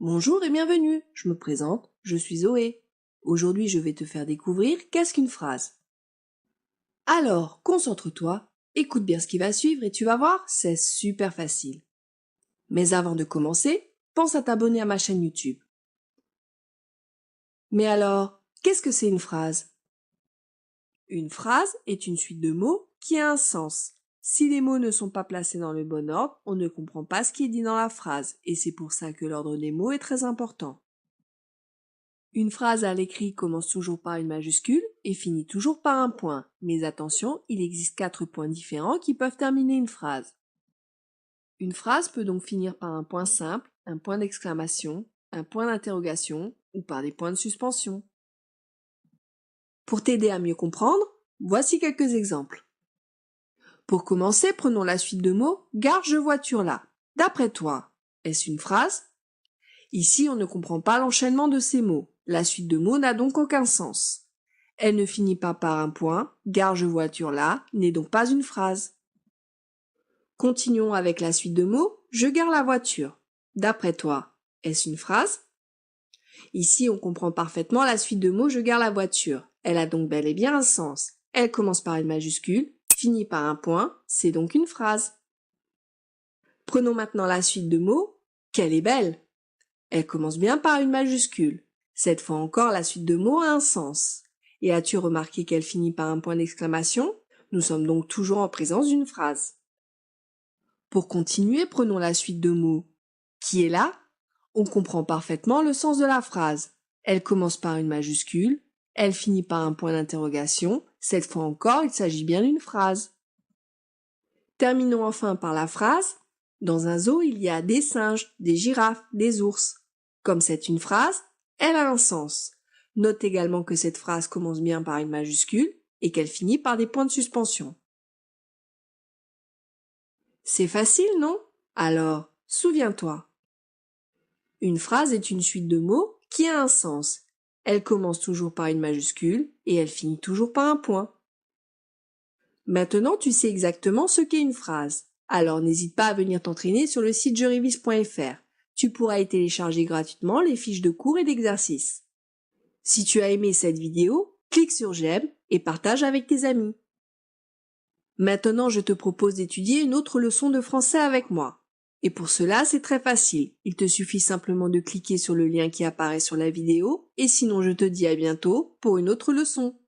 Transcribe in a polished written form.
Bonjour et bienvenue, je me présente, je suis Zoé. Aujourd'hui, je vais te faire découvrir qu'est-ce qu'une phrase. Alors, concentre-toi, écoute bien ce qui va suivre et tu vas voir, c'est super facile. Mais avant de commencer, pense à t'abonner à ma chaîne YouTube. Mais alors, qu'est-ce que c'est une phrase? Une phrase est une suite de mots qui a un sens. Si les mots ne sont pas placés dans le bon ordre, on ne comprend pas ce qui est dit dans la phrase, et c'est pour ça que l'ordre des mots est très important. Une phrase à l'écrit commence toujours par une majuscule et finit toujours par un point. Mais attention, il existe 4 points différents qui peuvent terminer une phrase. Une phrase peut donc finir par un point simple, un point d'exclamation, un point d'interrogation ou par des points de suspension. Pour t'aider à mieux comprendre, voici quelques exemples. Pour commencer, prenons la suite de mots « gare je voiture là ». D'après toi, est-ce une phrase? Ici, on ne comprend pas l'enchaînement de ces mots. La suite de mots n'a donc aucun sens. Elle ne finit pas par un point, gare je voiture là, n'est donc pas une phrase. Continuons avec la suite de mots, je gare la voiture. D'après toi, est-ce une phrase? Ici, on comprend parfaitement la suite de mots, je gare la voiture. Elle a donc bel et bien un sens. Elle commence par une majuscule, finit par un point, c'est donc une phrase. Prenons maintenant la suite de mots, qu'elle est belle. Elle commence bien par une majuscule. Cette fois encore, la suite de mots a un sens. Et as-tu remarqué qu'elle finit par un point d'exclamation? Nous sommes donc toujours en présence d'une phrase. Pour continuer, prenons la suite de mots. Qui est là? On comprend parfaitement le sens de la phrase. Elle commence par une majuscule, elle finit par un point d'interrogation. Cette fois encore, il s'agit bien d'une phrase. Terminons enfin par la phrase. Dans un zoo, il y a des singes, des girafes, des ours. Comme c'est une phrase, elle a un sens. Note également que cette phrase commence bien par une majuscule et qu'elle finit par des points de suspension. C'est facile, non? Alors, souviens-toi. Une phrase est une suite de mots qui a un sens. Elle commence toujours par une majuscule et elle finit toujours par un point. Maintenant, tu sais exactement ce qu'est une phrase. Alors, n'hésite pas à venir t'entraîner sur le site jeurevis.fr. Tu pourras y télécharger gratuitement les fiches de cours et d'exercices. Si tu as aimé cette vidéo, clique sur j'aime et partage avec tes amis. Maintenant, je te propose d'étudier une autre leçon de français avec moi. Et pour cela, c'est très facile. Il te suffit simplement de cliquer sur le lien qui apparaît sur la vidéo et sinon je te dis à bientôt pour une autre leçon.